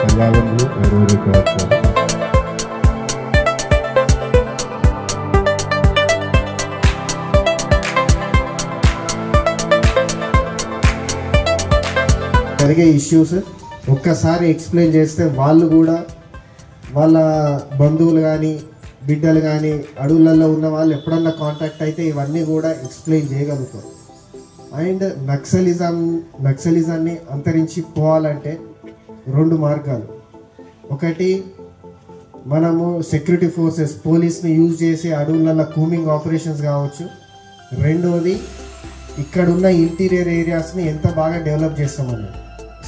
కళ్యాణంలో ఎవరెవరికి వచ్చారు. జరిగే ఇష్యూస్ ఒక్కసారి ఎక్స్ప్లెయిన్ చేస్తే వాళ్ళు కూడా వాళ్ళ బంధువులు కానీ బిడ్డలు కానీ అడవులలో ఉన్న వాళ్ళు ఎప్పుడన్నా కాంటాక్ట్ అయితే ఇవన్నీ కూడా ఎక్స్ప్లెయిన్ చేయగలుగుతారు. అండ్ నక్సలిజాన్ని అంతరించి పోవాలంటే రెండు మార్గాలు. ఒకటి, మనము సెక్యూరిటీ ఫోర్సెస్ పోలీస్ని యూజ్ చేసి అడవులలో కూమింగ్ ఆపరేషన్స్ కావచ్చు. రెండోది, ఇక్కడున్న ఇంటీరియర్ ఏరియాస్ని ఎంత బాగా డెవలప్ చేస్తామని.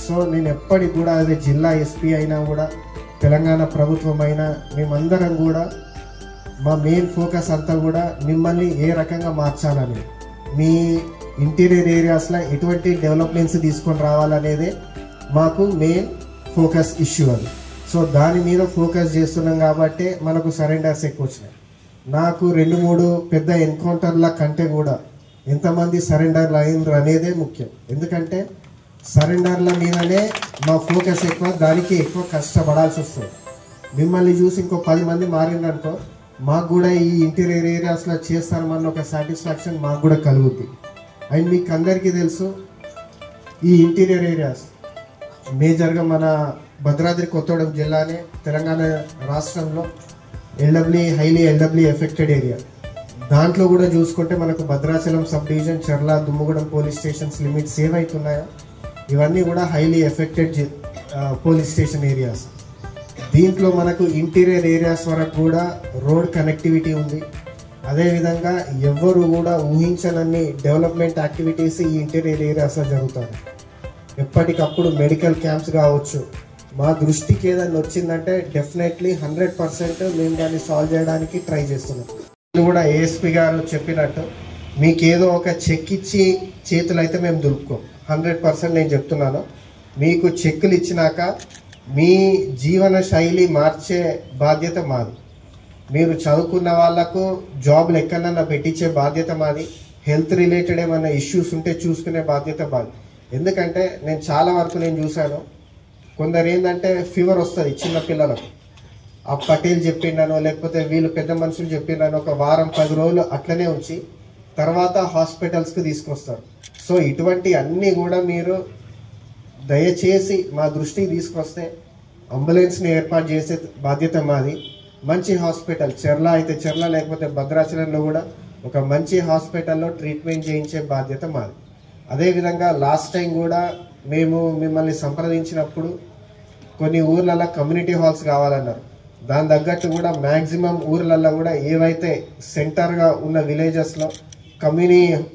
సో నేను ఎప్పటికి కూడా అదే జిల్లా ఎస్పీ అయినా కూడా తెలంగాణ ప్రభుత్వం అయినా మేమందరం కూడా మా మెయిన్ ఫోకస్ అంతా కూడా మిమ్మల్ని ఏ రకంగా మార్చాలని, మీ ఇంటీరియర్ ఏరియాస్లో ఎటువంటి డెవలప్మెంట్స్ తీసుకొని రావాలనేదే మాకు మెయిన్ ఫోకస్ ఇష్యూ అది. సో దాని మీద ఫోకస్ చేస్తున్నాం కాబట్టి మనకు సరెండర్స్ ఎక్కువ వచ్చినాయి. నాకు 2-3 పెద్ద ఎన్కౌంటర్ల కంటే కూడా ఎంతమంది సరెండర్లు అయినరు అనేదే ముఖ్యం. ఎందుకంటే సరెండర్ల మీదనే మా ఫోకస్ ఎక్కువ, దానికి ఎక్కువ కష్టపడాల్సి వస్తుంది. మిమ్మల్ని చూసి ఇంకో 10 మంది మారిందనుకో మాకు కూడా ఈ ఇంటీరియర్ ఏరియాస్లో చేస్తామన్న ఒక సాటిస్ఫాక్షన్ మాకు కూడా కలుగుతుంది. అండ్ మీకు అందరికీ తెలుసు, ఈ ఇంటీరియర్ ఏరియాస్ మేజర్గా మన భద్రాద్రి కొత్తగూడెం జిల్లానే తెలంగాణ రాష్ట్రంలో హైలీ ఎల్డబ్ల్యూ ఎఫెక్టెడ్ ఏరియా. దాంట్లో కూడా చూసుకుంటే మనకు భద్రాచలం సబ్ డివిజన్, చర్ల, దుమ్ముగూడెం పోలీస్ స్టేషన్స్ లిమిట్స్ ఏవైతున్నాయో ఇవన్నీ కూడా highly affected police station areas. దీంట్లో మనకు ఇంటీరియర్ ఏరియాస్ వరకు కూడా రోడ్ కనెక్టివిటీ ఉంది. అదేవిధంగా ఎవ్వరు కూడా ఊహించనన్ని డెవలప్మెంట్ యాక్టివిటీస్ ఈ ఇంటీరియర్ ఏరియాస్లో జరుగుతాయి. ఎప్పటికప్పుడు మెడికల్ క్యాంప్స్ కావచ్చు. మా దృష్టికి ఏదైనా వచ్చిందంటే డెఫినెట్లీ 100% మేము దాన్ని సాల్వ్ చేయడానికి ట్రై చేస్తున్నాం. ఇది కూడా ఏఎస్పీ గారు చెప్పినట్టు మీకేదో ఒక చెక్ ఇచ్చి చేతులు అయితే మేము దులుపుకోం. 100% నేను చెప్తున్నాను. మీకు చెక్కులు ఇచ్చినాక మీ జీవన శైలి మార్చే బాధ్యత మాది. మీరు చదువుకున్న వాళ్లకు జాబ్లు ఎక్కడన్నా పెట్టించే బాధ్యత మాది. హెల్త్ రిలేటెడ్ ఏమైనా ఇష్యూస్ ఉంటే చూసుకునే బాధ్యత మాది. ఎందుకంటే నేను చాలా వరకు నేను చూశాను, కొందరు ఏంటంటే ఫీవర్ వస్తుంది చిన్న పిల్లలకు, ఆ పటేల్ చెప్పిండనో లేకపోతే వీళ్ళు పెద్ద మనుషులు చెప్పిండనో ఒక వారం 10 రోజులు అట్లనే ఉంచి తర్వాత హాస్పిటల్స్కి తీసుకొస్తారు. సో ఇటువంటి అన్నీ కూడా మీరు దయచేసి మా దృష్టికి తీసుకొస్తే అంబులెన్స్ని ఏర్పాటు చేసే బాధ్యత మాది. మంచి హాస్పిటల్, చెర్ల అయితే చెర్ల, లేకపోతే భద్రాచలంలో కూడా ఒక మంచి హాస్పిటల్లో ట్రీట్మెంట్ చేయించే బాధ్యత మాది. అదేవిధంగా లాస్ట్ టైం కూడా మేము మిమ్మల్ని సంప్రదించినప్పుడు కొన్ని ఊర్లలో కమ్యూనిటీ హాల్స్ కావాలన్నారు. దాని తగ్గట్టు కూడా మ్యాక్సిమం ఊర్లలో కూడా ఏవైతే సెంటర్గా ఉన్న విలేజెస్లో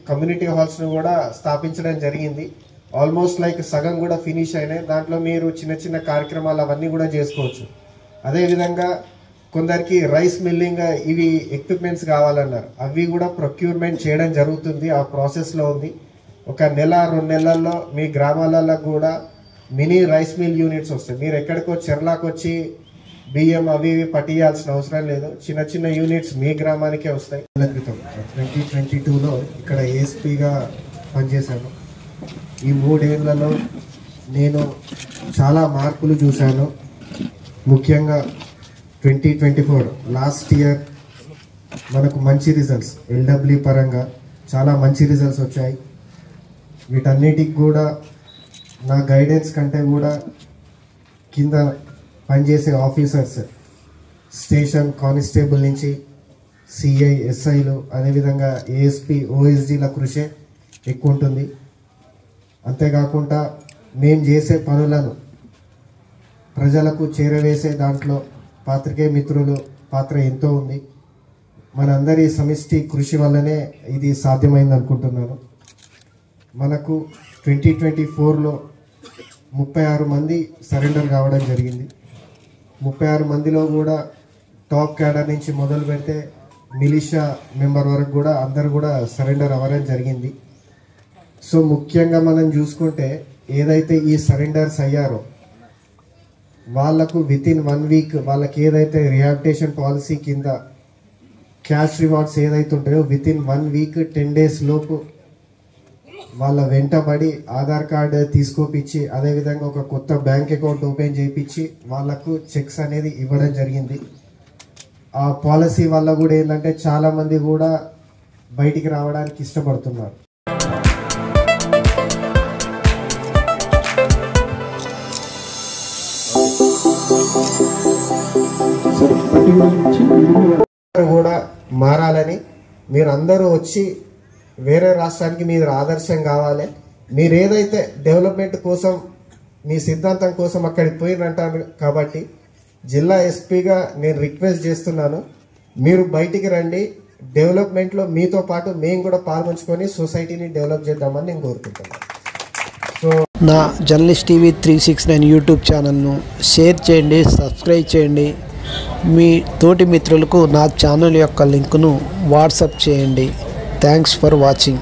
కమ్యూనిటీ హాల్స్ను కూడా స్థాపించడం జరిగింది. ఆల్మోస్ట్ లైక్ సగం కూడా ఫినిష్ అయినాయి. దాంట్లో మీరు చిన్న చిన్న కార్యక్రమాలు అవన్నీ కూడా చేసుకోవచ్చు. అదేవిధంగా కొందరికి రైస్ మిల్లింగ్ ఇవి ఎక్విప్మెంట్స్ కావాలన్నారు. అవి కూడా ప్రొక్యూర్మెంట్ చేయడం జరుగుతుంది, ఆ ప్రాసెస్లో ఉంది. ఒక 1-2 నెలల్లో మీ గ్రామాలలో కూడా మినీ రైస్ మిల్ యూనిట్స్ వస్తాయి. మీరు ఎక్కడికో చెర్లాకు వచ్చి బియ్యం అవి ఇవి పట్టియాల్సిన అవసరం లేదు. చిన్న చిన్న యూనిట్స్ మీ గ్రామానికే వస్తాయి. క్రితం 2022లో ఇక్కడ ఏఎస్పీగా పనిచేశాను. ఈ 3 ఏళ్లలో నేను చాలా మార్పులు చూశాను. ముఖ్యంగా 2024 లాస్ట్ ఇయర్ మనకు మంచి రిజల్ట్స్, ఎల్డబ్ల్యూ పరంగా చాలా మంచి రిజల్ట్స్ వచ్చాయి. వీటన్నిటికి కూడా నా గైడెన్స్ కంటే కూడా కింద పనిచేసే ఆఫీసర్స్, స్టేషన్ కానిస్టేబుల్ నుంచి సిఐ, ఎస్ఐలు, అదేవిధంగా ఏఎస్పీ, ఓఎస్డీల కృషి ఎక్కువ ఉంటుంది. అంతేకాకుండా మేము చేసే పనులను ప్రజలకు చేరవేసే దాంట్లో పాత్రికేయ మిత్రులు పాత్ర ఎంతో ఉంది. మనందరి సమిష్టి కృషి వల్లనే ఇది సాధ్యమైంది అనుకుంటున్నాను. మనకు 2024లో 36 మంది సరెండర్ కావడం జరిగింది. 36 మందిలో కూడా టాప్ క్యాడర్ నుంచి మొదలు పెడితే మిలిషియా మెంబర్ వరకు కూడా అందరు కూడా సరెండర్ అవ్వడం జరిగింది. సో ముఖ్యంగా మనం చూసుకుంటే ఏదైతే ఈ సరెండర్స్ అయ్యారో వాళ్లకు వితిన్ 1 వీక్ వాళ్ళకి ఏదైతే రిహాబిలిటేషన్ పాలసీ కింద క్యాష్ రివార్డ్స్ ఏదైతే ఉంటాయో వితిన్ 1 వీక్ 10 డేస్ లోపు వాళ్ళ వెంటబడి ఆధార్ కార్డు తీసుకోపిచ్చి అదేవిధంగా ఒక కొత్త బ్యాంక్ అకౌంట్ ఓపెన్ చేయించి వాళ్ళకు చెక్స్ అనేది ఇవ్వడం జరిగింది. ఆ పాలసీ వల్ల కూడా ఏంటంటే చాలామంది కూడా బయటికి రావడానికి ఇష్టపడుతున్నారు. కూడా మారాలని మీరు అందరూ వచ్చి వేరే రాష్ట్రానికి మీరు ఆదర్శం కావాలి. మీరు ఏదైతే డెవలప్మెంట్ కోసం మీ సిద్ధాంతం కోసం అక్కడికి పోయినంటారు కాబట్టి జిల్లా ఎస్పీగా నేను రిక్వెస్ట్ చేస్తున్నాను, మీరు బయటికి రండి. డెవలప్మెంట్లో మీతో పాటు మేము కూడా పాల్గొంచుకొని సొసైటీని డెవలప్ చేద్దామని నేను కోరుకుంటున్నాను. సో నా జర్నలిస్ట్ టీవీ 369 యూట్యూబ్ ఛానల్ను షేర్ చేయండి, సబ్స్క్రైబ్ చేయండి. మీ తోటి మిత్రులకు నా ఛానల్ యొక్క లింకును వాట్సాప్ చేయండి. Thanks for watching.